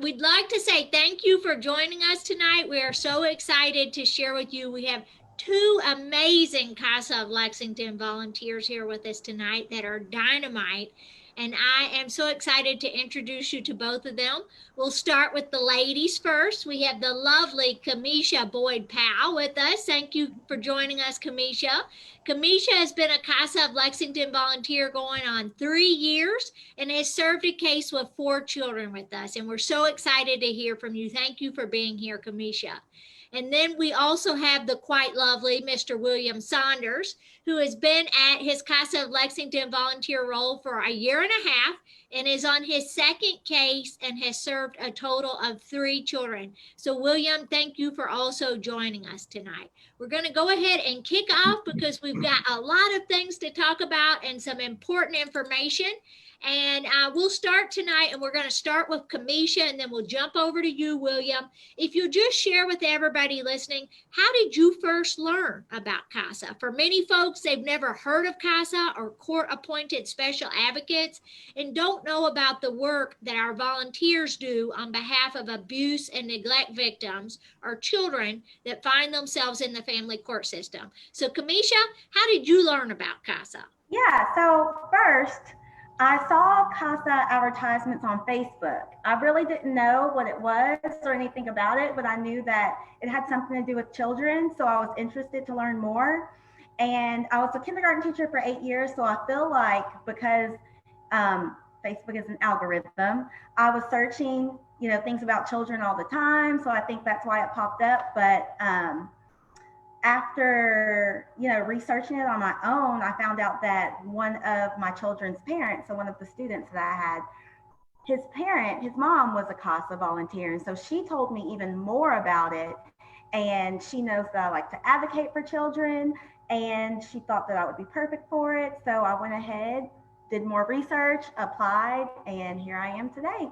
we'd like to say thank you for joining us tonight. We are so excited to share with you. We have two amazing CASA of Lexington volunteers here with us tonight that are dynamite. And I am so excited to introduce you to both of them. We'll start with the ladies first. We have the lovely Camisha Powell with us. Thank you for joining us, Camisha. Camisha has been a CASA of Lexington volunteer going on 3 years and has served a case with 4 children with us. And we're so excited to hear from you. Thank you for being here, Camisha. And then we also have the quite lovely Mr. William Saunders, who has been at his CASA of Lexington volunteer role for 1.5 years and is on his second case and has served a total of 3 children. So William, thank you for also joining us tonight. We're going to go ahead and kick off because we've got a lot of things to talk about and some important information. And we'll start tonight, and we're going to start with Camisha, and then we'll jump over to you, William. If you just share with everybody listening, how did you first learn about CASA? For many folks, they've never heard of CASA or court-appointed special advocates and don't know about the work that our volunteers do on behalf of abuse and neglect victims or children that find themselves in the family court system. So, Camisha, how did you learn about CASA? Yeah, so first, I saw CASA advertisements on Facebook. I really didn't know what it was or anything about it, but I knew that it had something to do with children, so I was interested to learn more. And I was a kindergarten teacher for 8 years, so I feel like because Facebook is an algorithm, I was searching, things about children all the time, so I think that's why it popped up. But after researching it on my own, I found out that one of my children's parents, so one of the students that I had, his mom was a CASA volunteer, and so she told me even more about it. And she knows that I like to advocate for children, and she thought that I would be perfect for it. So I went ahead, did more research, applied, and here I am today.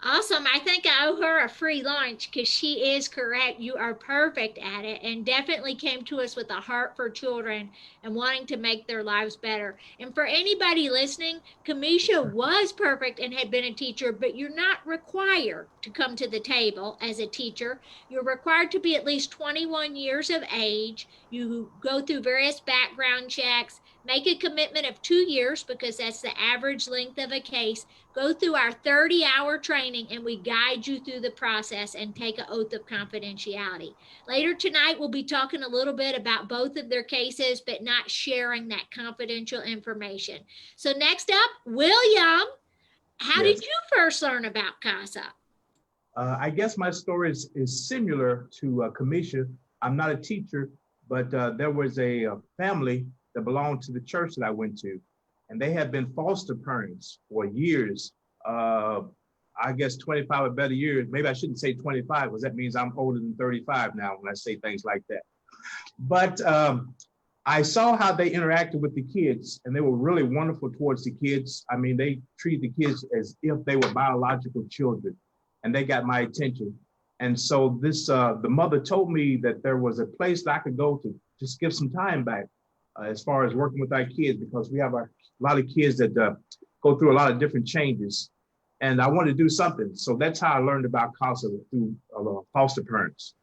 Awesome. I think I owe her a free lunch because she is correct. You are perfect at it and definitely came to us with a heart for children and wanting to make their lives better. And for anybody listening, Camisha was perfect and had been a teacher, but you're not required to come to the table as a teacher. You're required to be at least 21 years of age. You go through various background checks, make a commitment of 2 years because that's the average length of a case. Go through our 30-hour training and we guide you through the process and take an oath of confidentiality. Later tonight, we'll be talking a little bit about both of their cases, but not sharing that confidential information. So next up, William, how did you first learn about CASA? I guess my story is similar to Camisha. I'm not a teacher, but there was a family that belonged to the church that I went to. And they had been foster parents for years, I guess 25 or better years. Maybe I shouldn't say 25 because that means I'm older than 35 now when I say things like that. But I saw how they interacted with the kids, and they were really wonderful towards the kids. I mean, they treat the kids as if they were biological children, and they got my attention. And so the mother told me that there was a place that I could go to just give some time back. As far as working with our kids, because we have a lot of kids that go through a lot of different changes. And I wanted to do something. So that's how I learned about CASA through foster parents.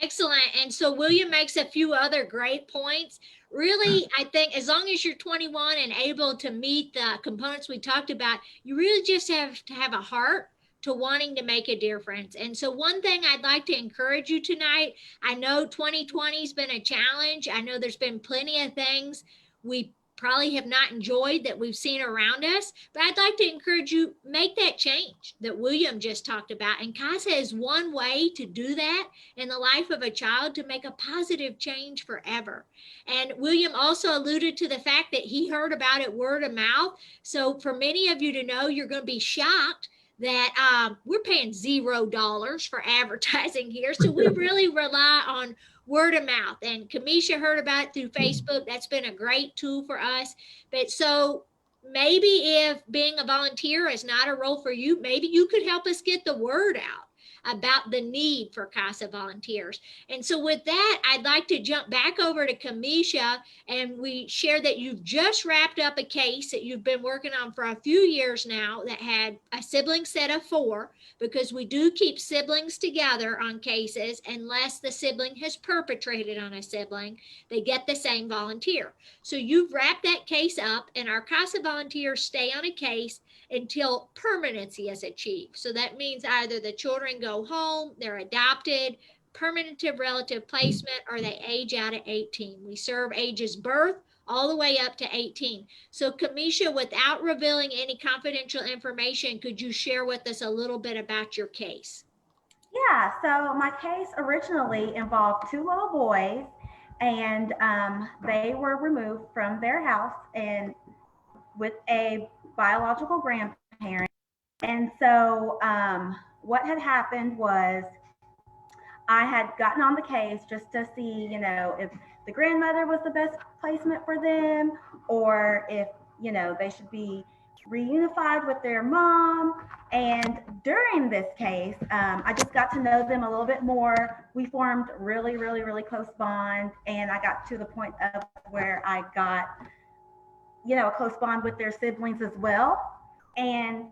Excellent. And so William makes a few other great points. Really, I think as long as you're 21 and able to meet the components we talked about, you really just have to have a heart to wanting to make a difference. And so one thing I'd like to encourage you tonight, I know 2020 has been a challenge. I know there's been plenty of things we probably have not enjoyed that we've seen around us, but I'd like to encourage you, make that change that William just talked about. And CASA is one way to do that in the life of a child to make a positive change forever. And William also alluded to the fact that he heard about it word of mouth. So for many of you to know, you're going to be shocked that we're paying $0 for advertising here. So we really rely on word of mouth. And Camisha heard about it through Facebook. That's been a great tool for us. But so maybe if being a volunteer is not a role for you, maybe you could help us get the word out about the need for CASA volunteers. And so with that, I'd like to jump back over to Camisha, and we share that you've just wrapped up a case that you've been working on for a few years now that had a sibling set of 4, because we do keep siblings together on cases unless the sibling has perpetrated on a sibling. They get the same volunteer. So you've wrapped that case up, and our CASA volunteers stay on a case until permanency is achieved. So that means either the children go home, they're adopted, permanent relative placement, or they age out at 18. We serve ages birth all the way up to 18. So Camisha, without revealing any confidential information, could you share with us a little bit about your case? Yeah, so my case originally involved 2 little boys, and they were removed from their house and with a biological grandparent. And so what had happened was I had gotten on the case just to see, if the grandmother was the best placement for them, or if, they should be reunified with their mom. And during this case, I just got to know them a little bit more. We formed really, really, really close bond. And I got to the point of where I got, a close bond with their siblings as well. And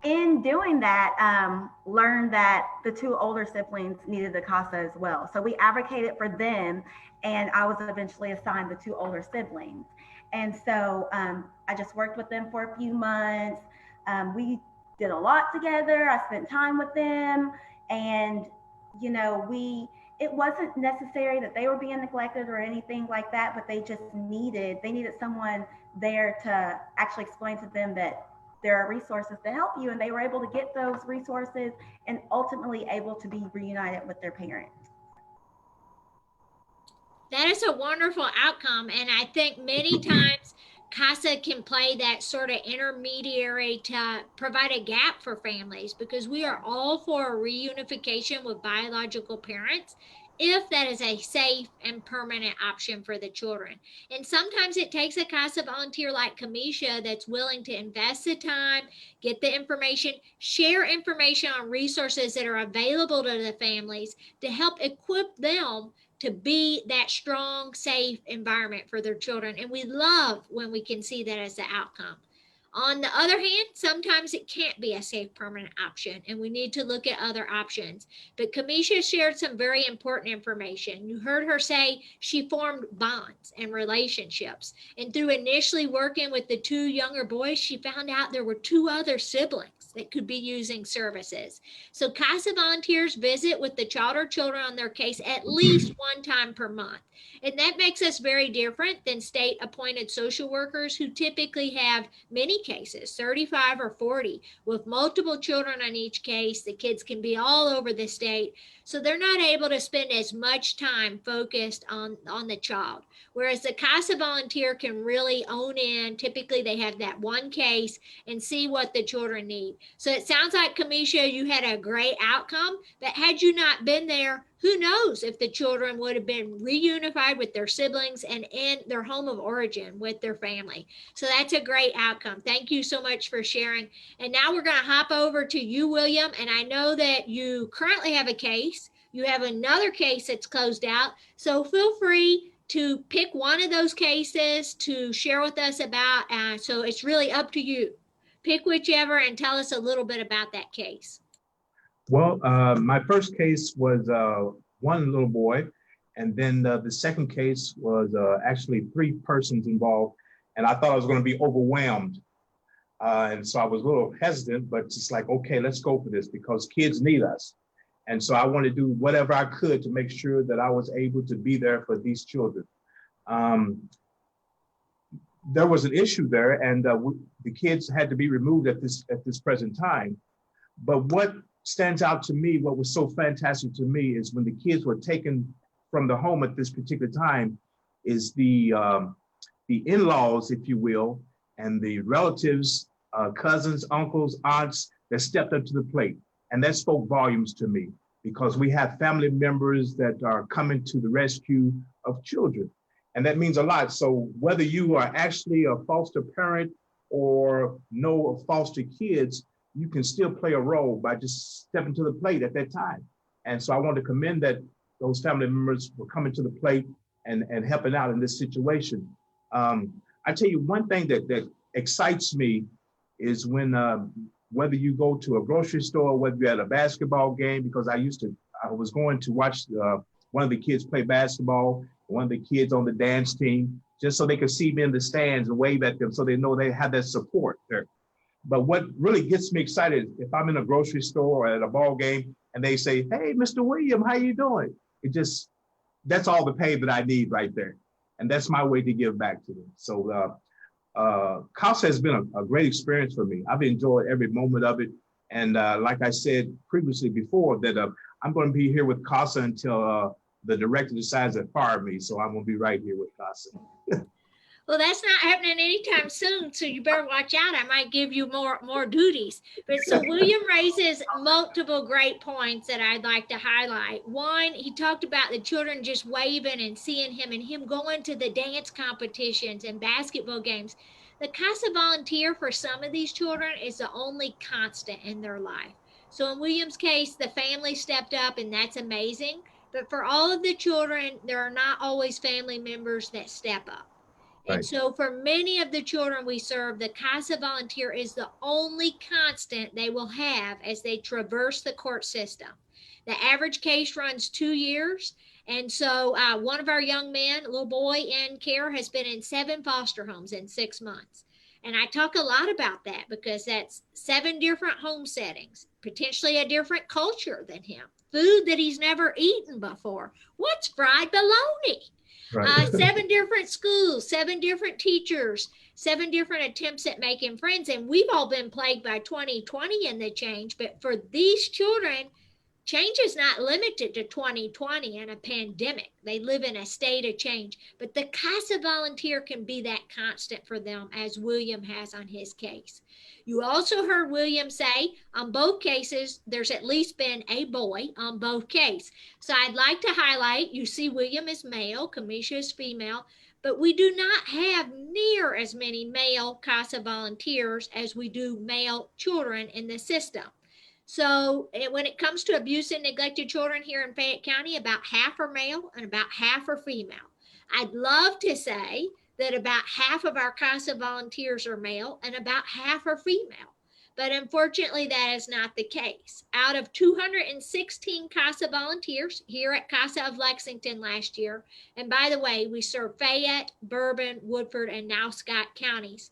in doing that, learned that the 2 older siblings needed the CASA as well. So we advocated for them, and I was eventually assigned the 2 older siblings. And so I just worked with them for a few months. We did a lot together. I spent time with them, and it wasn't necessary that they were being neglected or anything like that, but they needed someone there to actually explain to them that there are resources to help you, and they were able to get those resources and ultimately able to be reunited with their parents. That is a wonderful outcome, and I think many times CASA can play that sort of intermediary to provide a gap for families, because we are all for reunification with biological parents if that is a safe and permanent option for the children. And sometimes it takes a CASA volunteer like Camisha that's willing to invest the time, get the information, share information on resources that are available to the families to help equip them to be that strong, safe environment for their children. And we love when we can see that as the outcome. On the other hand, sometimes it can't be a safe, permanent option, and we need to look at other options. But Camisha shared some very important information. You heard her say she formed bonds and relationships. And through initially working with the 2 younger boys, she found out there were 2 other siblings that could be using services. So CASA volunteers visit with the child or children on their case at least 1 time per month. And that makes us very different than state appointed social workers who typically have many cases, 35 or 40, with multiple children on each case. The kids can be all over the state. So they're not able to spend as much time focused on the child. Whereas the CASA volunteer can really own in. Typically, they have that 1 case and see what the children need. So it sounds like, Camisha, you had a great outcome, but had you not been there, who knows if the children would have been reunified with their siblings and in their home of origin with their family. So that's a great outcome. Thank you so much for sharing. And now we're going to hop over to you, William. And I know that you currently have a case. You have another case that's closed out. So feel free to pick one of those cases to share with us about. So it's really up to you. Pick whichever and tell us a little bit about that case. Well, my first case was 1 little boy, and then the second case was actually 3 persons involved, and I thought I was going to be overwhelmed. And so I was a little hesitant, but just like, okay, let's go for this because kids need us. And so I wanted to do whatever I could to make sure that I was able to be there for these children. There was an issue there, and the kids had to be removed at this present time. But what stands out to me, what was so fantastic to me, is when the kids were taken from the home at this particular time, is the in-laws, if you will, and the relatives, cousins, uncles, aunts that stepped up to the plate. And that spoke volumes to me, because we have family members that are coming to the rescue of children. And that means a lot. So whether you are actually a foster parent or know of foster kids, you can still play a role by just stepping to the plate at that time. And so I want to commend that those family members for coming to the plate and helping out in this situation. I tell you, one thing that excites me is when, whether you go to a grocery store, whether you're at a basketball game, because I was going to watch one of the kids play basketball, one of the kids on the dance team, just so they could see me in the stands and wave at them so they know they have that support there. But what really gets me excited, if I'm in a grocery store or at a ball game and they say, hey, Mr. William, how you doing? That's all the pay that I need right there. And that's my way to give back to them. So CASA has been a great experience for me. I've enjoyed every moment of it. And like I said previously before, that I'm going to be here with CASA until the director decides to fire me. So I'm going to be right here with CASA. Well, that's not happening anytime soon, so you better watch out. I might give you more duties. But so William raises multiple great points that I'd like to highlight. One, he talked about the children just waving and seeing him and him going to the dance competitions and basketball games. The CASA volunteer for some of these children is the only constant in their life. So in William's case, the family stepped up, and that's amazing. But for all of the children, there are not always family members that step up. Right. And so for many of the children we serve, the CASA volunteer is the only constant they will have as they traverse the court system. The average case runs 2 years. And so one of our young men, a little boy in care, has been in 7 foster homes in 6 months. And I talk a lot about that because that's 7 different home settings, potentially a different culture than him, food that he's never eaten before. What's fried bologna? Right. 7 different schools, 7 different teachers, 7 different attempts at making friends. And we've all been plagued by 2020 and the change. But for these children, change is not limited to 2020 and a pandemic. They live in a state of change. But the CASA volunteer can be that constant for them, as William has on his case. You also heard William say on both cases, there's at least been a boy on both cases. So I'd like to highlight, you see William is male, Camisha is female, but we do not have near as many male CASA volunteers as we do male children in the system. So when it comes to abuse and neglected children here in Fayette County, about half are male and about half are female. I'd love to say that about half of our CASA volunteers are male and about half are female. But unfortunately, that is not the case. Out of 216 CASA volunteers here at CASA of Lexington last year, and by the way, we serve Fayette, Bourbon, Woodford, and now Scott counties.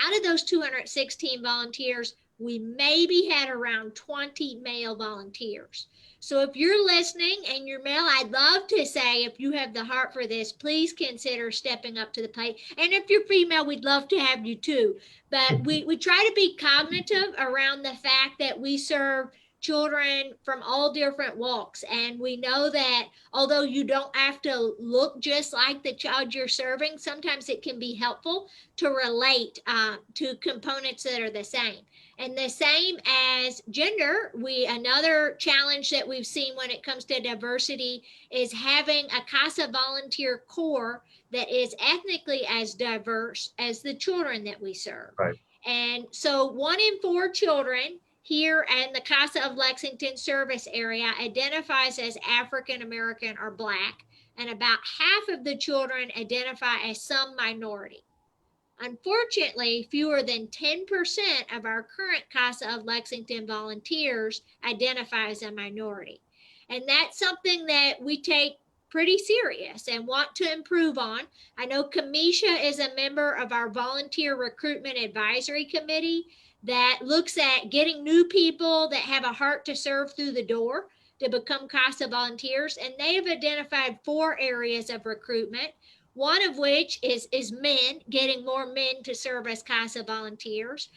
Out of those 216 volunteers, we maybe had around 20 male volunteers. So if you're listening and you're male, I'd love to say, if you have the heart for this, please consider stepping up to the plate. And if you're female, we'd love to have you too. But we try to be cognitive around the fact that we serve children from all different walks. And we know that although you don't have to look just like the child you're serving, sometimes it can be helpful to relate to components that are the same. And the same as gender, another challenge that we've seen when it comes to diversity is having a CASA volunteer corps that is ethnically as diverse as the children that we serve. Right. And so 1 in 4 children here in the CASA of Lexington service area identifies as African American or Black, and about half of the children identify as some minority. Unfortunately, fewer than 10% of our current CASA of Lexington volunteers identify as a minority. And that's something that we take pretty serious and want to improve on. I know Camisha is a member of our Volunteer Recruitment Advisory Committee that looks at getting new people that have a heart to serve through the door to become CASA volunteers. And they have identified 4 areas of recruitment. One of which is men, getting more men to serve as CASA volunteers.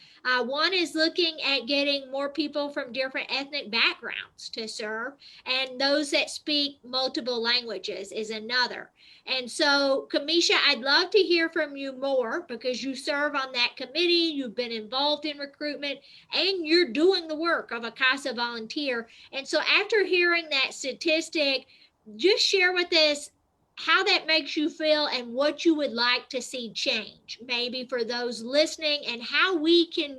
One is looking at getting more people from different ethnic backgrounds to serve, and those that speak multiple languages is another. And so, Camisha, I'd love to hear from you more because you serve on that committee, you've been involved in recruitment, and you're doing the work of a CASA volunteer. And so after hearing that statistic, just share with us how that makes you feel and what you would like to see change, maybe for those listening, and how we can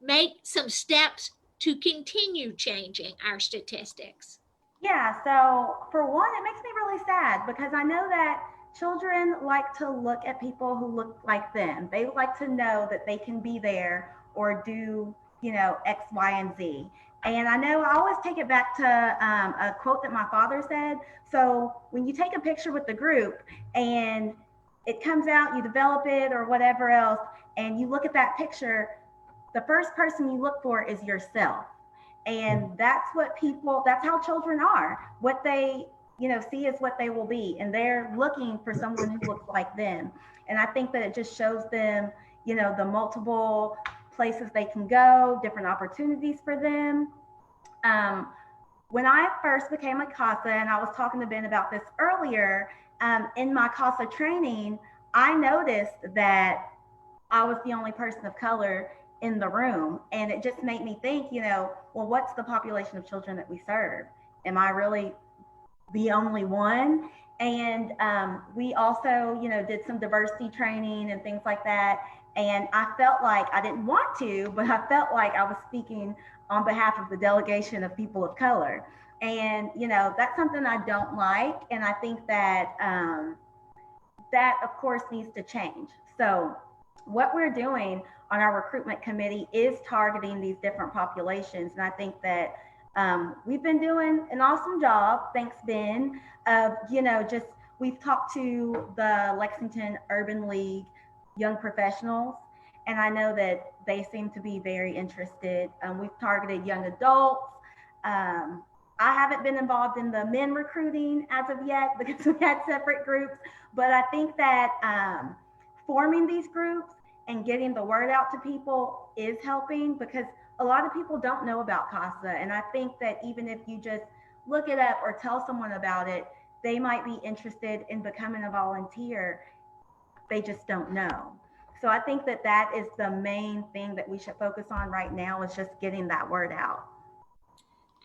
make some steps to continue changing our statistics? Yeah, so for one, it makes me really sad because I know that children like to look at people who look like them. They like to know that they can be there or do, X, Y, and Z. And I know I always take it back to a quote that my father said. So when you take a picture with the group and it comes out, you develop it or whatever else, and you look at that picture, the first person you look for is yourself. And that's how children are. What they, see is what they will be. And they're looking for someone who looks like them. And I think that it just shows them, the multiple places they can go, different opportunities for them. Um, when I first became a CASA, and I was talking to Ben about this earlier, in my CASA training, I noticed that I was the only person of color in the room. And it just made me think, well, what's the population of children that we serve? Am I really the only one? And we also, did some diversity training and things like that. And I felt like I didn't want to, but I felt like I was speaking on behalf of the delegation of people of color. And, that's something I don't like. And I think that that, of course, needs to change. So, what we're doing on our recruitment committee is targeting these different populations. And I think that we've been doing an awesome job, thanks, Ben, of, just we've talked to the Lexington Urban League young professionals, and I know that they seem to be very interested. We've targeted young adults. I haven't been involved in the men recruiting as of yet because we had separate groups, but I think that forming these groups and getting the word out to people is helping because a lot of people don't know about CASA. And I think that even if you just look it up or tell someone about it, they might be interested in becoming a volunteer. They just don't know. So I think that that is the main thing that we should focus on right now is just getting that word out.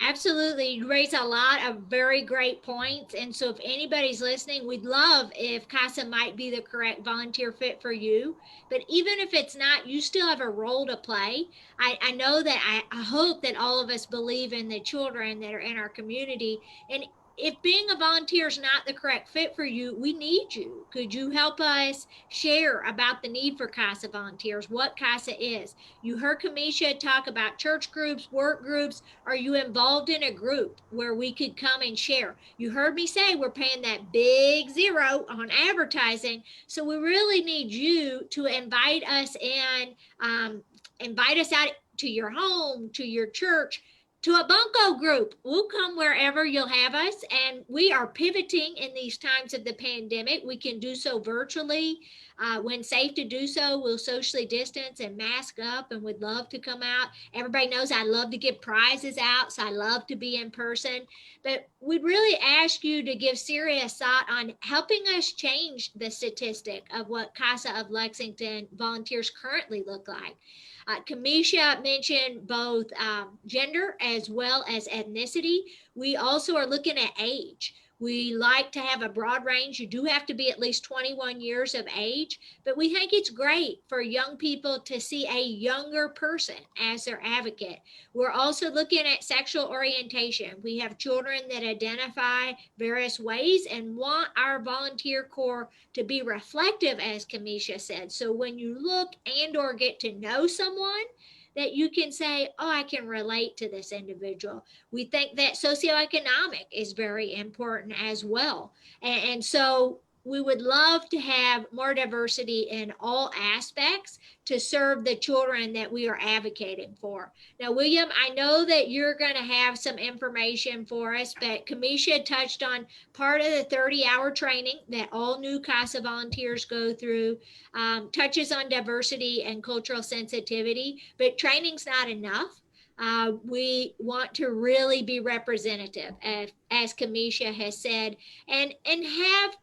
Absolutely. You raise a lot of very great points. And so if anybody's listening, we'd love if CASA might be the correct volunteer fit for you. But even if it's not, you still have a role to play. I know that I hope that all of us believe in the children that are in our community. And if being a volunteer is not the correct fit for you, we need you. Could you help us share about the need for CASA volunteers, what CASA is? You heard Camisha talk about church groups, work groups. Are you involved in a group where we could come and share? You heard me say we're paying that big zero on advertising. So we really need you to invite us in, invite us out to your home, to your church, to a bunco group. We'll come wherever you'll have us. And we are pivoting in these times of the pandemic. We can do so virtually. When safe to do so, we'll socially distance and mask up and would love to come out. Everybody knows I love to give prizes out, so I love to be in person. But we'd really ask you to give serious thought on helping us change the statistic of what CASA of Lexington volunteers currently look like. Camisha mentioned both gender as well as ethnicity. We also are looking at age. We like to have a broad range. You do have to be at least 21 years of age, but we think it's great for young people to see a younger person as their advocate. We're also looking at sexual orientation. We have children that identify various ways and want our volunteer corps to be reflective, as Camisha said. So when you look and or get to know someone, that you can say, oh, I can relate to this individual. We think that socioeconomic is very important as well. And so we would love to have more diversity in all aspects to serve the children that we are advocating for. Now, William, I know that you're going to have some information for us, but Camisha touched on part of the 30-hour training that all new CASA volunteers go through, touches on diversity and cultural sensitivity, but training's not enough. We want to really be representative, as Camisha has said, and have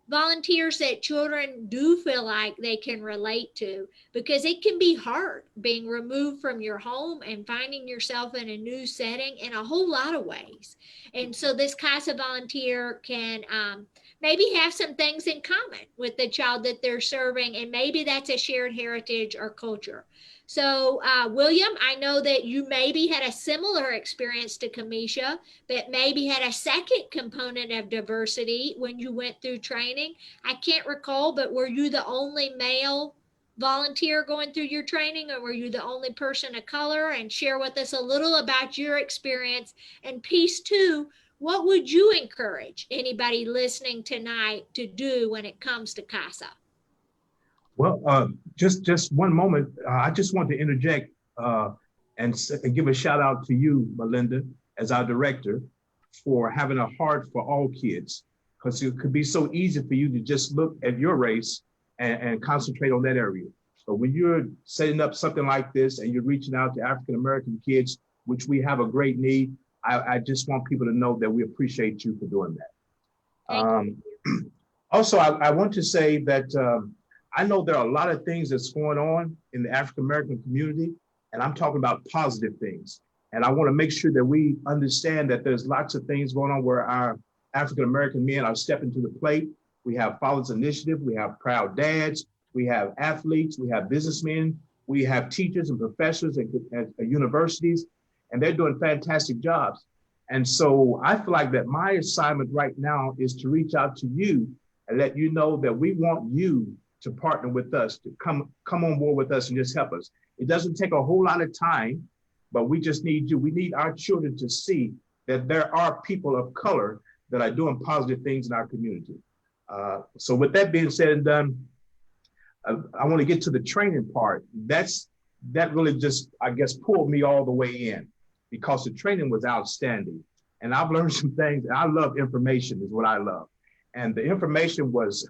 volunteers that children do feel like they can relate to, because it can be hard being removed from your home and finding yourself in a new setting in a whole lot of ways. And so this CASA volunteer can maybe have some things in common with the child that they're serving, and maybe that's a shared heritage or culture. So, William, I know that you maybe had a similar experience to Camisha, but maybe had a second component of diversity when you went through training. I can't recall, but were you the only male volunteer going through your training, or were you the only person of color? And share with us a little about your experience. And piece two, what would you encourage anybody listening tonight to do when it comes to CASA? Well, just one moment. I just want to interject and give a shout out to you, Melynda, as our director, for having a heart for all kids, because it could be so easy for you to just look at your race and concentrate on that area. But when you're setting up something like this and you're reaching out to African-American kids, which we have a great need, I just want people to know that we appreciate you for doing that. Also, I want to say that I know there are a lot of things that's going on in the African-American community, and I'm talking about positive things. And I want to make sure that we understand that there's lots of things going on where our African-American men are stepping to the plate. We have Fathers Initiative, we have Proud Dads, we have athletes, we have businessmen, we have teachers and professors at universities, and they're doing fantastic jobs. And so I feel like that my assignment right now is to reach out to you and let you know that we want you to partner with us, to come on board with us and just help us. It doesn't take a whole lot of time, but we just need you. We need our children to see that there are people of color that are doing positive things in our community. So with that being said and done, I want to get to the training part. That really just, I guess, pulled me all the way in, because the training was outstanding. And I've learned some things. I love information is what I love. And the information was,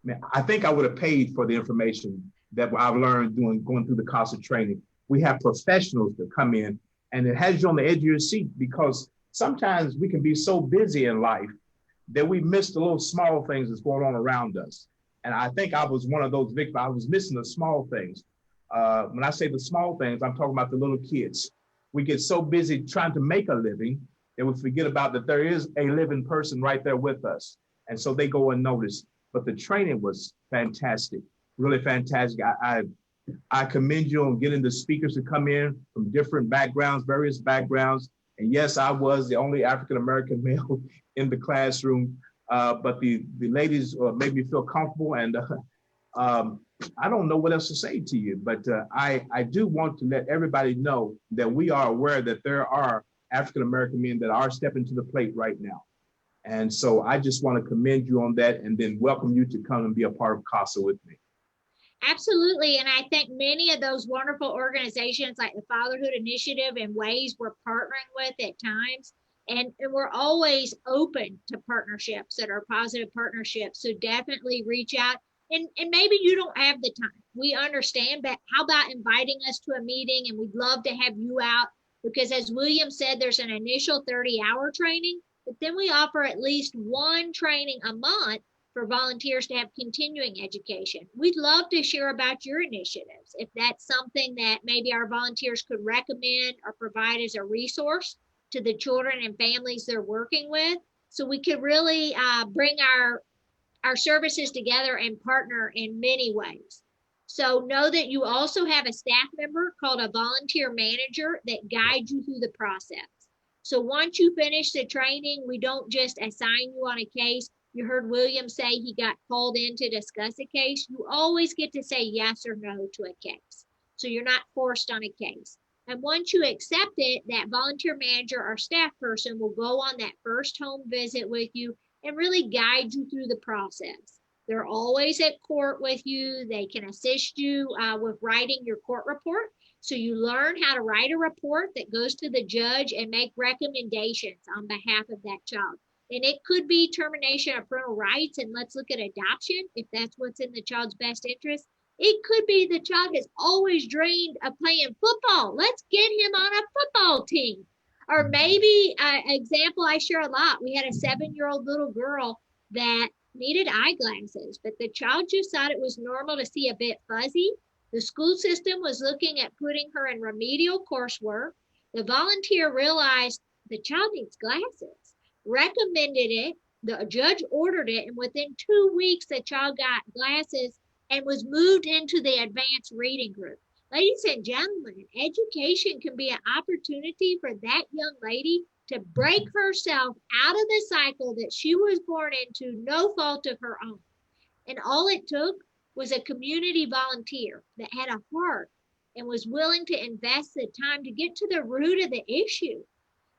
man, I think I would have paid for the information that I've learned going through the CASA training. We have professionals that come in, and it has you on the edge of your seat, because sometimes we can be so busy in life that we miss the little small things that's going on around us. And I think I was one of those victims. I was missing the small things. When I say the small things, I'm talking about the little kids. We get so busy trying to make a living that we forget about that there is a living person right there with us. And so they go unnoticed. But the training was fantastic, really fantastic. I commend you on getting the speakers to come in from different backgrounds, various backgrounds. And yes, I was the only African-American male in the classroom, but the ladies made me feel comfortable. And I don't know what else to say to you, but I do want to let everybody know that we are aware that there are African-American men that are stepping to the plate right now. And so I just want to commend you on that, and then welcome you to come and be a part of CASA with me. Absolutely. And I think many of those wonderful organizations like the Fatherhood Initiative and Ways we're partnering with at times, and we're always open to partnerships that are positive partnerships. So definitely reach out. And maybe you don't have the time. We understand, but how about inviting us to a meeting, and we'd love to have you out, because as William said, there's an initial 30-hour training, but then we offer at least one training a month for volunteers to have continuing education. We'd love to share about your initiatives. If that's something that maybe our volunteers could recommend or provide as a resource to the children and families they're working with, so we could really bring our services together and partner in many ways. So know that you also have a staff member called a volunteer manager that guides you through the process. So once you finish the training, we don't just assign you on a case. You heard William say he got called in to discuss a case. You always get to say yes or no to a case. So you're not forced on a case. And once you accept it, that volunteer manager or staff person will go on that first home visit with you and really guide you through the process. They're always at court with you. They can assist you with writing your court report. So you learn how to write a report that goes to the judge and make recommendations on behalf of that child. And it could be termination of parental rights, and let's look at adoption if that's what's in the child's best interest. It could be the child has always dreamed of playing football. Let's get him on a football team. Or maybe an example I share a lot. We had a 7-year-old little girl that needed eyeglasses, but the child just thought it was normal to see a bit fuzzy. The school system was looking at putting her in remedial coursework. The volunteer realized the child needs glasses, recommended it. The judge ordered it, and within 2 weeks, the child got glasses and was moved into the advanced reading group. Ladies and gentlemen, education can be an opportunity for that young lady to break herself out of the cycle that she was born into, no fault of her own. And all it took was a community volunteer that had a heart and was willing to invest the time to get to the root of the issue.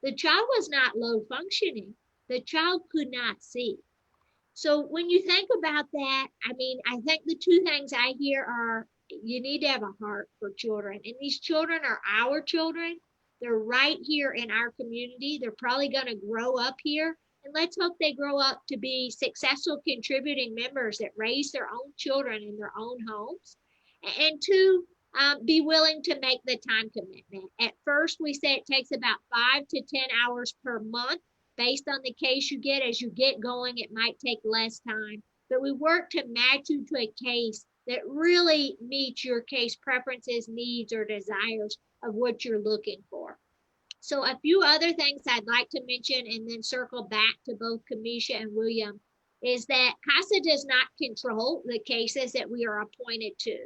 The child was not low functioning. The child could not see. So when you think about that, I mean, I think the two things I hear are you need to have a heart for children. And these children are our children. They're right here in our community. They're probably going to grow up here. And let's hope they grow up to be successful contributing members that raise their own children in their own homes. And two, be willing to make the time commitment. At first, we say it takes about 5 to 10 hours per month. Based on the case you get, as you get going, it might take less time. But we work to match you to a case that really meets your case preferences, needs, or desires of what you're looking for. So a few other things I'd like to mention and then circle back to both Camisha and William is that CASA does not control the cases that we are appointed to.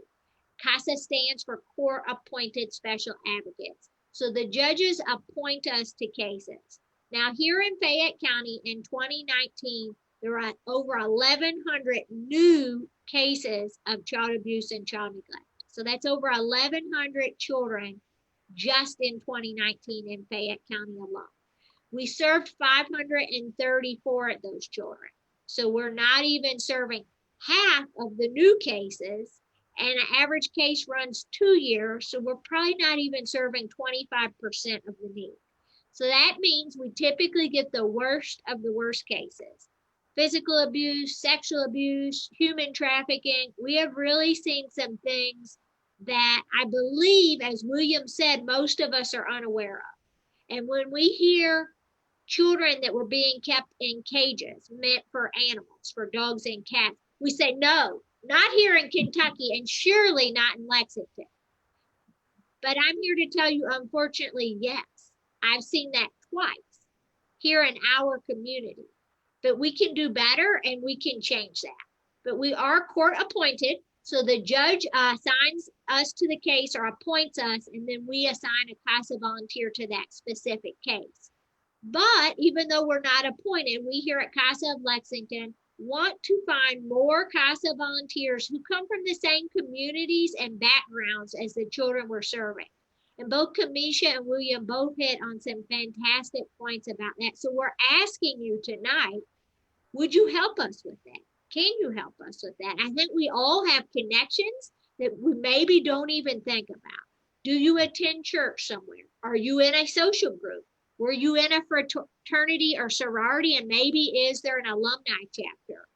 CASA stands for Court Appointed Special Advocates. So the judges appoint us to cases. Now here in Fayette County in 2019, there are over 1,100 new cases of child abuse and child neglect. So that's over 1,100 children just in 2019 in Fayette County alone. We served 534 of those children. So we're not even serving half of the new cases, and an average case runs 2 years. So we're probably not even serving 25% of the need. So that means we typically get the worst of the worst cases. Physical abuse, sexual abuse, human trafficking. We have really seen some things that I believe, as William said, most of us are unaware of. And when we hear children that were being kept in cages meant for animals, for dogs and cats, we say, no, not here in Kentucky, and surely not in Lexington. But I'm here to tell you, unfortunately, yes, I've seen that twice here in our community. But we can do better and we can change that. But we are court appointed. So the judge assigns us to the case or appoints us, and then we assign a CASA volunteer to that specific case. But even though we're not appointed, we here at CASA of Lexington want to find more CASA volunteers who come from the same communities and backgrounds as the children we're serving. And both Camisha and William both hit on some fantastic points about that. So we're asking you tonight, would you help us with that? Can you help us with that? I think we all have connections that we maybe don't even think about. Do you attend church somewhere? Are you in a social group? Were you in a fraternity or sorority, and maybe is there an alumni chapter?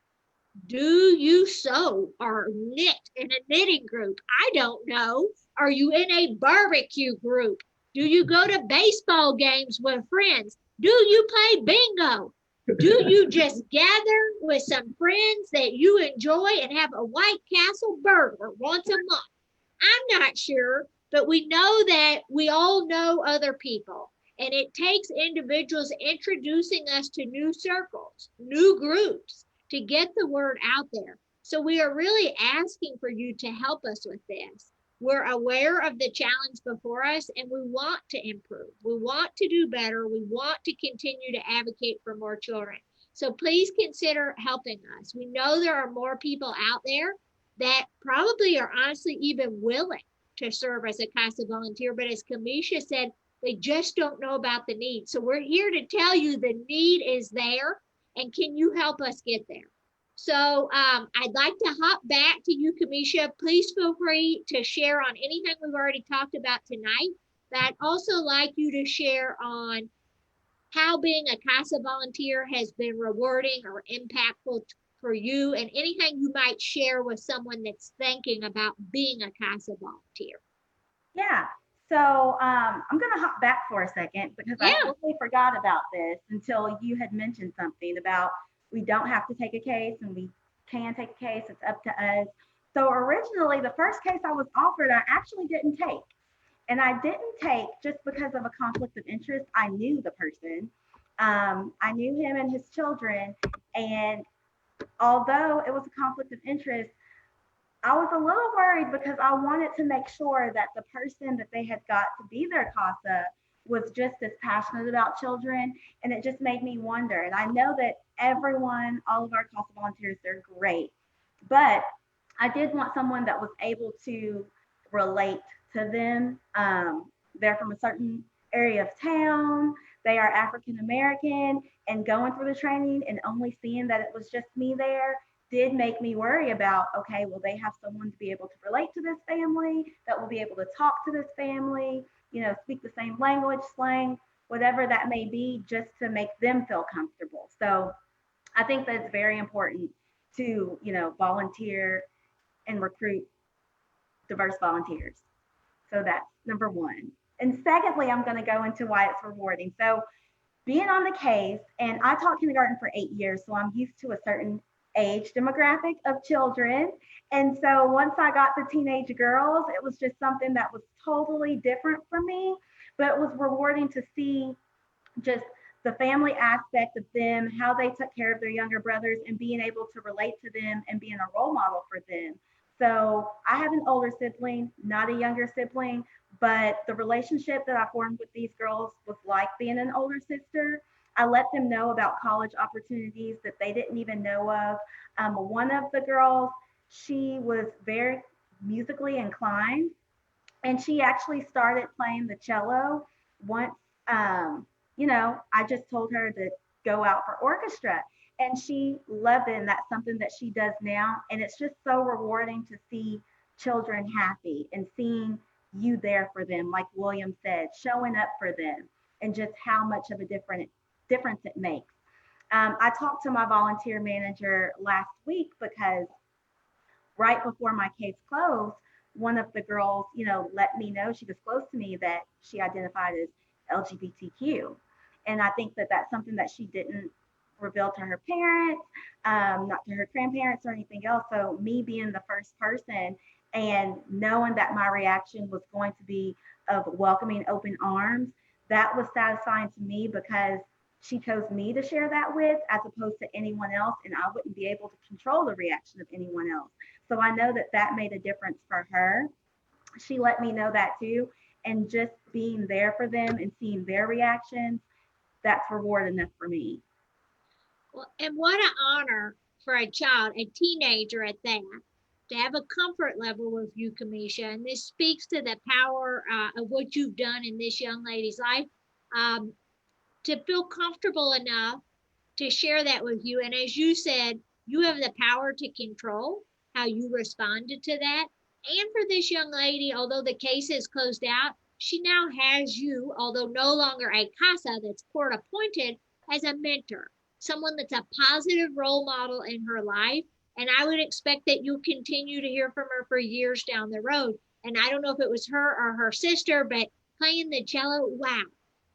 Do you sew or knit in a knitting group? I don't know. Are you in a barbecue group? Do you go to baseball games with friends? Do you play bingo? Do you just gather with some friends that you enjoy and have a White Castle burger once a month? I'm not sure, but we know that we all know other people. And it takes individuals introducing us to new circles, new groups, to get the word out there. So we are really asking for you to help us with this. We're aware of the challenge before us, and we want to improve. We want to do better. We want to continue to advocate for more children. So please consider helping us. We know there are more people out there that probably are honestly even willing to serve as a CASA volunteer, but as Camisha said, they just don't know about the need. So we're here to tell you the need is there, and can you help us get there? So I'd like to hop back to you, Camisha. Please feel free to share on anything we've already talked about tonight. But I'd also like you to share on how being a CASA volunteer has been rewarding or impactful for you, and anything you might share with someone that's thinking about being a CASA volunteer. Yeah. So I'm going to hop back for a second because I totally forgot about this until you had mentioned something about we don't have to take a case and we can take a case. It's up to us. So originally, the first case I was offered, I actually didn't take. And I didn't take just because of a conflict of interest. I knew the person. I knew him and his children. And although it was a conflict of interest, I was a little worried because I wanted to make sure that the person that they had got to be their CASA was just as passionate about children. And it just made me wonder. And I know that everyone, all of our CASA volunteers, they're great. But I did want someone that was able to relate to them. They're from a certain area of town. They are African American, and going through the training and only seeing that it was just me there did make me worry about, okay, will they have someone to be able to relate to this family, that will be able to talk to this family, speak the same language, slang, whatever that may be, just to make them feel comfortable. So I think that it's very important to, volunteer and recruit diverse volunteers. So that's number one. And secondly, I'm going to go into why it's rewarding. So being on the case, and I taught kindergarten for 8 years, so I'm used to a certain age demographic of children. And so once I got the teenage girls, it was just something that was totally different for me, but it was rewarding to see just the family aspect of them, how they took care of their younger brothers, and being able to relate to them and being a role model for them. So I have an older sibling, not a younger sibling, but the relationship that I formed with these girls was like being an older sister. I let them know about college opportunities that they didn't even know of. One of the girls, she was very musically inclined, and she actually started playing the cello once, I just told her to go out for orchestra, and she loved it. And that's something that she does now. And it's just so rewarding to see children happy and seeing you there for them, like William said, showing up for them, and just how much of a difference it makes. I talked to my volunteer manager last week because right before my case closed, one of the girls, let me know, she disclosed to me that she identified as LGBTQ. And I think that that's something that she didn't reveal to her parents, not to her grandparents or anything else. So me being the first person and knowing that my reaction was going to be of welcoming open arms, that was satisfying to me because she chose me to share that with as opposed to anyone else, and I wouldn't be able to control the reaction of anyone else. So I know that that made a difference for her. She let me know that too. And just being there for them and seeing their reactions, that's reward enough for me. Well, and what an honor for a child, a teenager at that, to have a comfort level with you, Camisha. And this speaks to the power of what you've done in this young lady's life, to feel comfortable enough to share that with you. And as you said, you have the power to control how you responded to that. And for this young lady, although the case is closed out, she now has you, although no longer a CASA that's court appointed, as a mentor, someone that's a positive role model in her life. And I would expect that you'll continue to hear from her for years down the road. And I don't know if it was her or her sister, but playing the cello, wow,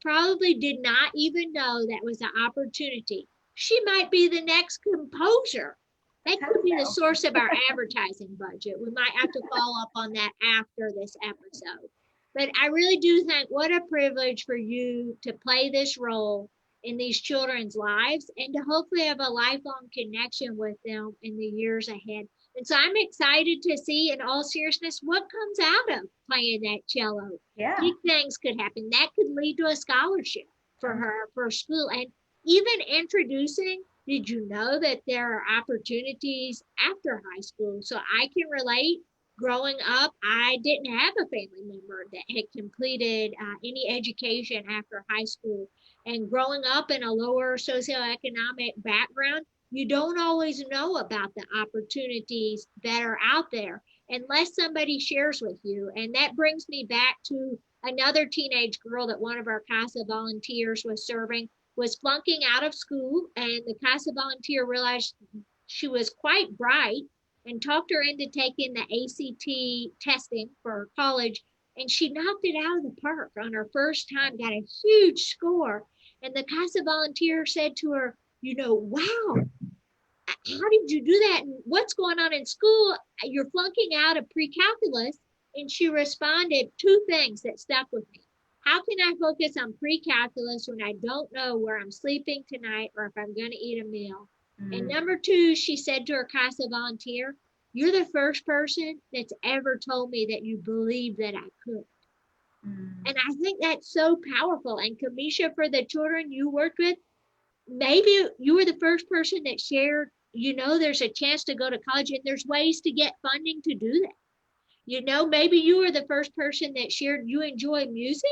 probably did not even know that was an opportunity. She might be the next composer. That could be the source of our advertising budget. We might have to follow up on that after this episode. But I really do think what a privilege for you to play this role in these children's lives and to hopefully have a lifelong connection with them in the years ahead. And so I'm excited to see, in all seriousness, what comes out of playing that cello. Yeah. Big things could happen. That could lead to a scholarship for her for school. And even introducing, did you know that there are opportunities after high school? So I can relate. Growing up, I didn't have a family member that had completed any education after high school. And growing up in a lower socioeconomic background, you don't always know about the opportunities that are out there unless somebody shares with you. And that brings me back to another teenage girl that one of our CASA volunteers was serving, was flunking out of school, and the CASA volunteer realized she was quite bright and talked her into taking the ACT testing for college, and she knocked it out of the park on her first time, got a huge score. And the CASA volunteer said to her, wow, how did you do that? And what's going on in school? You're flunking out of pre-calculus. And she responded, two things that stuck with me. How can I focus on pre-calculus when I don't know where I'm sleeping tonight or if I'm going to eat a meal? And number two, she said to her CASA volunteer, You're the first person that's ever told me that you believe that I could. And I think that's so powerful. And Camisha, for the children you worked with, maybe you were the first person that shared, there's a chance to go to college and there's ways to get funding to do that. Maybe you were the first person that shared you enjoy music.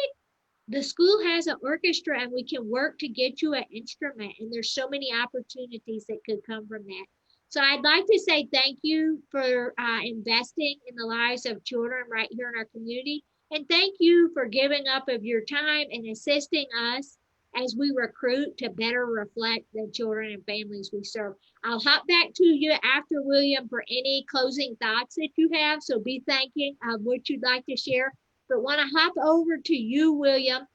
The school has an orchestra and we can work to get you an instrument. And there's so many opportunities that could come from that. So I'd like to say thank you for investing in the lives of children right here in our community. And thank you for giving up of your time and assisting us as we recruit to better reflect the children and families we serve. I'll hop back to you after, William, for any closing thoughts that you have. So be thinking of what you'd like to share. But want to hop over to you, William,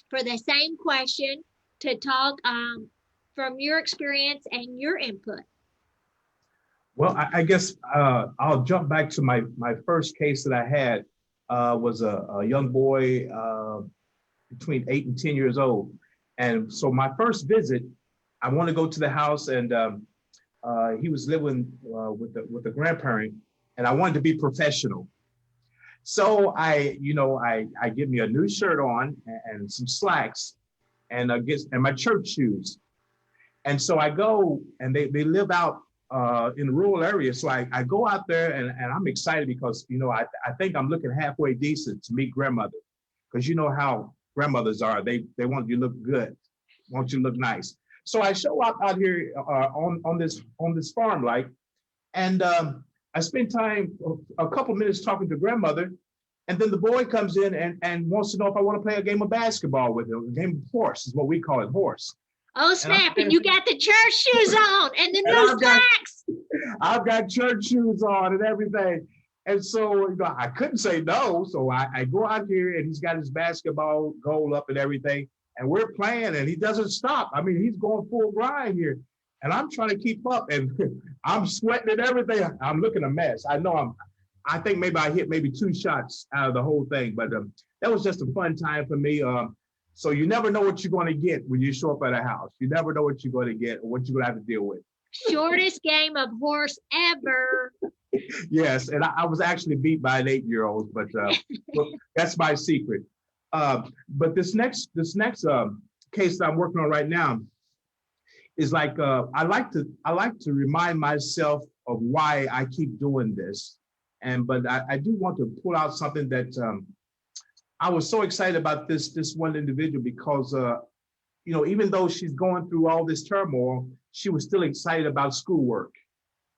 for the same question to talk from your experience and your input. Well, I guess I'll jump back to my first case that I had. Was a young boy between 8 and 10 years old. And so my first visit, I want to go to the house, and he was living with the grandparent, and I wanted to be professional. So I give me a new shirt on and some slacks and my church shoes. And so I go, and they live out in the rural area. So I go out there and I'm excited because, I think I'm looking halfway decent to meet grandmother, because you know how grandmothers are. They want you to look good, want you to look nice. So I show up out here on this farm, and I spend time, a couple minutes talking to grandmother, and then the boy comes in and wants to know if I want to play a game of basketball with him. A game of horse is what we call it, horse. Oh, snap. And you got the church shoes on and the new slacks. I've got church shoes on and everything. And so, I couldn't say no. So I go out here, and he's got his basketball goal up and everything. And we're playing, and he doesn't stop. I mean, he's going full grind here. And I'm trying to keep up, and I'm sweating and everything. I'm looking a mess. I think maybe I hit 2 shots out of the whole thing. But that was just a fun time for me. So you never know what you're going to get when you show up at a house. You never know what you're going to get or what you're going to have to deal with. Shortest game of horse ever. Yes, and I was actually beat by an 8-year-old, but that's my secret. But this next case that I'm working on right now is I like to remind myself of why I keep doing this, but I do want to pull out something that I was so excited about this one individual because even though she's going through all this turmoil, she was still excited about schoolwork.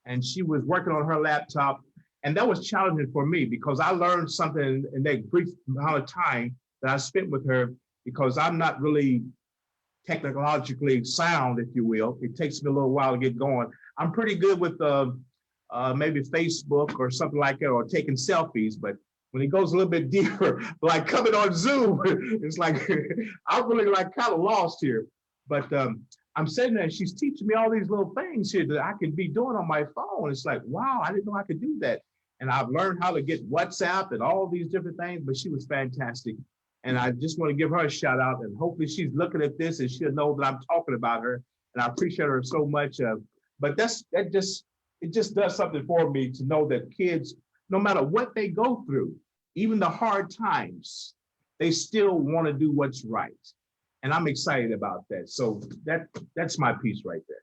And she was working on her laptop. And that was challenging for me because I learned something in that brief amount of time that I spent with her, because I'm not really technologically sound, if you will. It takes me a little while to get going. I'm pretty good with maybe Facebook or something like that, or taking selfies. But when it goes a little bit deeper, like coming on Zoom, it's like, I'm really kind of lost here. But I'm sitting there and she's teaching me all these little things here that I can be doing on my phone. It's like, wow, I didn't know I could do that. And I've learned how to get WhatsApp and all these different things, but she was fantastic. And I just want to give her a shout out, and hopefully she's looking at this and she'll know that I'm talking about her. And I appreciate her so much. But it just does something for me to know that kids, no matter what they go through, even the hard times, they still want to do what's right. And I'm excited about that. So that's my piece right there.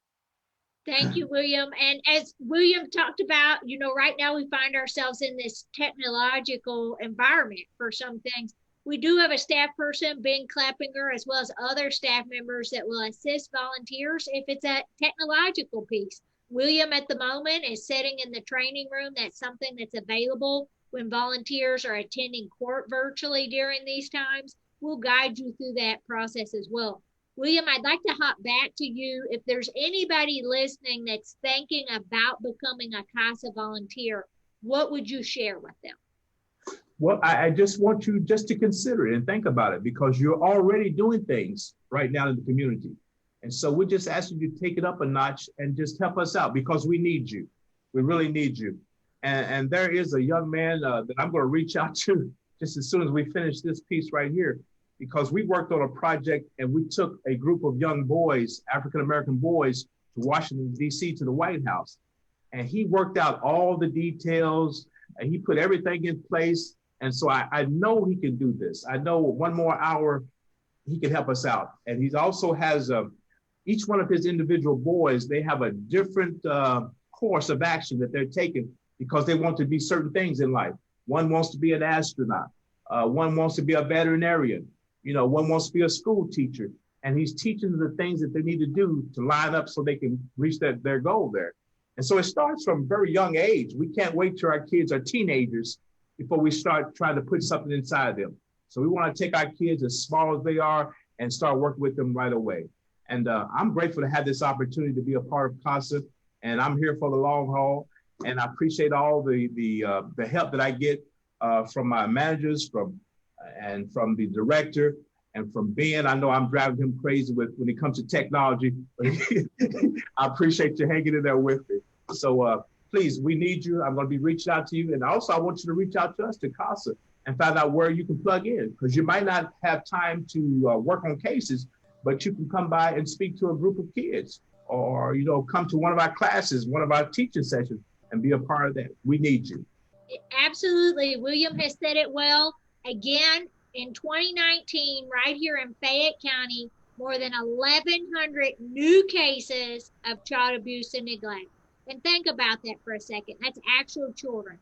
Thank you, William. And as William talked about, right now we find ourselves in this technological environment for some things. We do have a staff person, Ben Clappinger, as well as other staff members that will assist volunteers if it's a technological piece. William at the moment is sitting in the training room. That's something that's available when volunteers are attending court virtually during these times. We'll guide you through that process as well. William, I'd like to hop back to you. If there's anybody listening that's thinking about becoming a CASA volunteer, what would you share with them? Well, I just want you just to consider it and think about it, because you're already doing things right now in the community. And so we're just asking you to take it up a notch and just help us out, because we need you. We really need you. And there is a young man that I'm going to reach out to just as soon as we finish this piece right here, because we worked on a project and we took a group of young boys, African-American boys, to Washington, D.C., to the White House. And he worked out all the details and he put everything in place. And so I know he can do this. I know one more hour, he can help us out. And he also has each one of his individual boys, they have a different course of action that they're taking because they want to be certain things in life. One wants to be an astronaut. One wants to be a veterinarian. You know, one wants to be a school teacher. And he's teaching them the things that they need to do to line up so they can reach their goal there. And so it starts from a very young age. We can't wait till our kids are teenagers before we start trying to put something inside them. So we want to take our kids as small as they are and start working with them right away. And I'm grateful to have this opportunity to be a part of CASA, and I'm here for the long haul. And I appreciate all the help that I get from my managers, from the director, and from Ben. I know I'm driving him crazy when it comes to technology, but I appreciate you hanging in there with me. So please, we need you. I'm going to be reaching out to you. And also I want you to reach out to us, to CASA, and find out where you can plug in, because you might not have time to work on cases, but you can come by and speak to a group of kids, or, you know, come to one of our classes, one of our teaching sessions, and be a part of that. We need you. Absolutely. William has said it well. Again, in 2019, right here in Fayette County, more than 1,100 new cases of child abuse and neglect. And think about that for a second. That's actual children.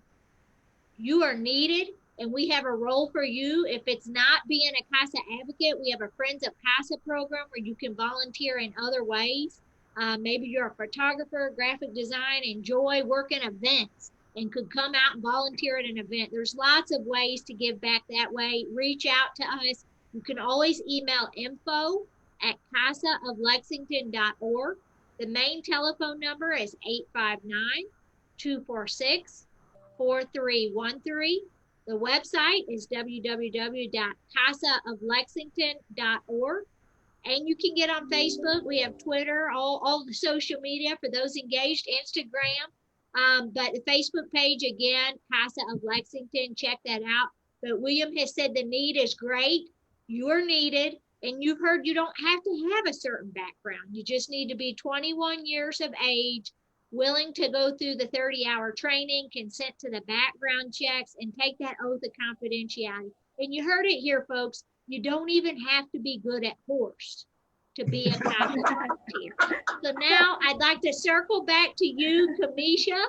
You are needed, and we have a role for you. If it's not being a CASA advocate, we have a Friends of CASA program where you can volunteer in other ways. Maybe you're a photographer, graphic design, enjoy working events, and could come out and volunteer at an event. There's lots of ways to give back that way. Reach out to us. You can always email info@casaoflexington.org. The main telephone number is 859-246-4313. The website is www.casaoflexington.org. And you can get on Facebook. We have Twitter, all the social media for those engaged, Instagram. But the Facebook page, again, CASA of Lexington, check that out. But William has said the need is great. You're needed. And you've heard you don't have to have a certain background. You just need to be 21 years of age, willing to go through the 30-hour training, consent to the background checks, and take that oath of confidentiality. And you heard it here, folks. You don't even have to be good at horse to be a CASA volunteer. So now I'd like to circle back to you, Camisha,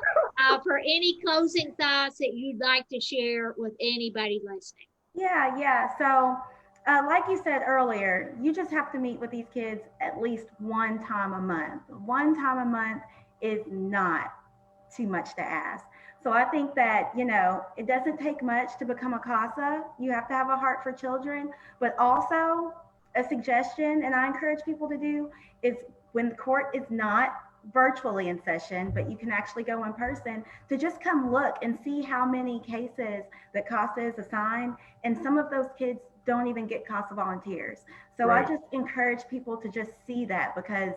for any closing thoughts that you'd like to share with anybody listening. Yeah. So like you said earlier, you just have to meet with these kids at least one time a month. One time a month is not too much to ask. So I think that, you know, it doesn't take much to become a CASA. You have to have a heart for children, but also a suggestion, and I encourage people to do, is when the court is not virtually in session, but you can actually go in person, to just come look and see how many cases that CASA is assigned. And some of those kids don't even get CASA volunteers. So right. I just encourage people to just see that, because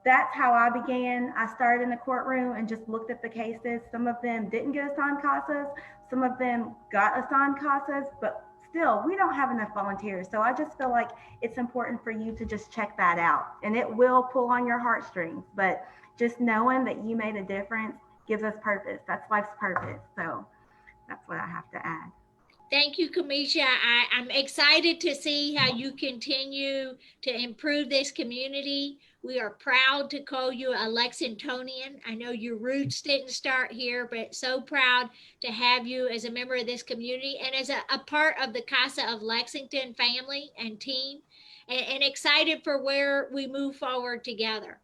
that's how I began. I started in the courtroom and just looked at the cases. Some of them didn't get assigned CASAs. Some of them got assigned CASAs, but still, we don't have enough volunteers. So I just feel like it's important for you to just check that out, and it will pull on your heartstrings. But just knowing that you made a difference gives us purpose. That's life's purpose. So that's what I have to add. Thank you, Camisha. I'm excited to see how you continue to improve this community. We are proud to call you a Lexingtonian. I know your roots didn't start here, but so proud to have you as a member of this community and as a part of the CASA of Lexington family and team, and excited for where we move forward together.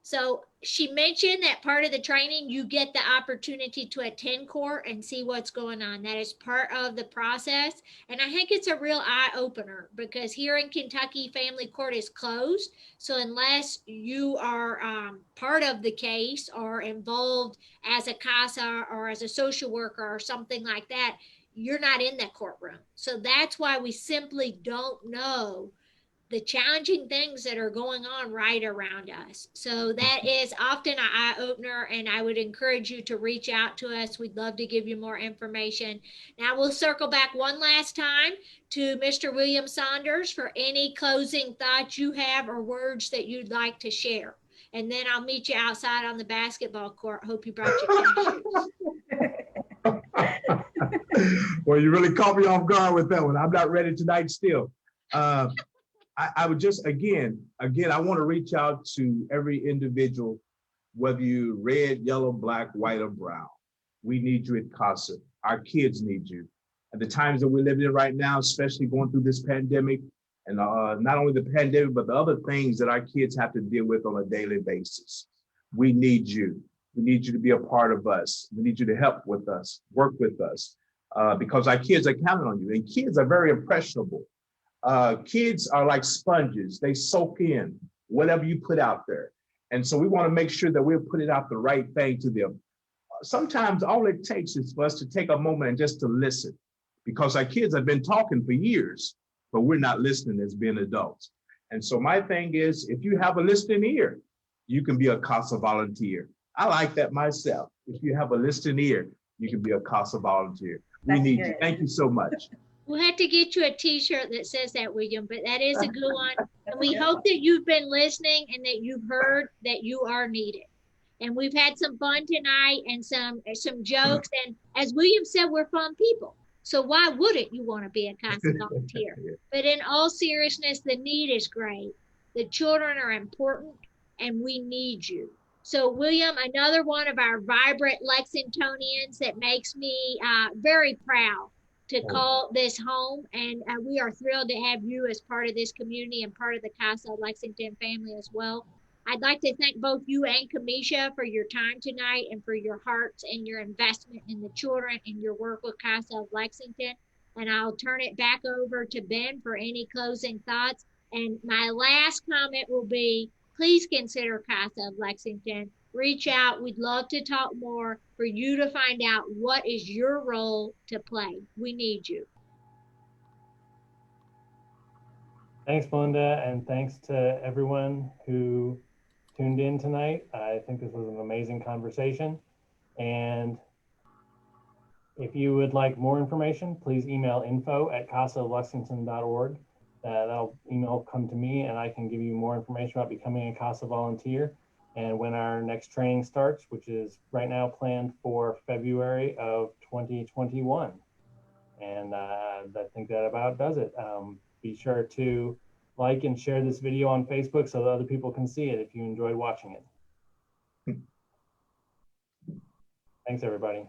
So she mentioned that part of the training, you get the opportunity to attend court and see what's going on. That is part of the process. And I think it's a real eye opener, because here in Kentucky, family court is closed. So unless you are part of the case or involved as a CASA or as a social worker or something like that, you're not in that courtroom. So that's why we simply don't know the challenging things that are going on right around us. So that is often an eye-opener, and I would encourage you to reach out to us. We'd love to give you more information. Now we'll circle back one last time to Mr. William Saunders for any closing thoughts you have or words that you'd like to share. and then I'll meet you outside on the basketball court. Hope you brought your tennis shoes. Well, you really caught me off guard with that one. I'm not ready tonight still. I would just, again, I want to reach out to every individual, whether you red, yellow, black, white, or brown. We need you at CASA. Our kids need you. At the times that we're living in right now, especially going through this pandemic, and not only the pandemic, but the other things that our kids have to deal with on a daily basis. We need you. We need you to be a part of us. We need you to help with us, work with us, because our kids are counting on you. And kids are very impressionable. Kids are like sponges. They soak in whatever you put out there. And so we want to make sure that we're putting out the right thing to them. Sometimes all it takes is for us to take a moment and just to listen, because our kids have been talking for years, but we're not listening as being adults. And so my thing is, if you have a listening ear, you can be a CASA volunteer. I like that myself. If you have a listening ear, you can be a CASA volunteer. We need you. Thank you so much. We'll have to get you a t-shirt that says that, William, but that is a good one. And we hope that you've been listening and that you've heard that you are needed. And we've had some fun tonight and some jokes. And as William said, we're fun people. So why wouldn't you want to be a CASA volunteer? But in all seriousness, the need is great. The children are important and we need you. So William, another one of our vibrant Lexingtonians that makes me very proud to call this home. And we are thrilled to have you as part of this community and part of the CASA Lexington family as well. I'd like to thank both you and Camisha for your time tonight and for your hearts and your investment in the children and your work with CASA of Lexington. And I'll turn it back over to Ben for any closing thoughts. And my last comment will be, please consider CASA of Lexington. Reach out. We'd love to talk more for you to find out what is your role to play. We need you. Thanks, Melynda, and thanks to everyone who tuned in tonight. I think this was an amazing conversation. And if you would like more information, please email info@casalexington.org. That'll email come to me and I can give you more information about becoming a CASA volunteer and when our next training starts, which is right now planned for February of 2021. And I think that about does it. Be sure to like and share this video on Facebook so that other people can see it if you enjoyed watching it. Thanks, everybody.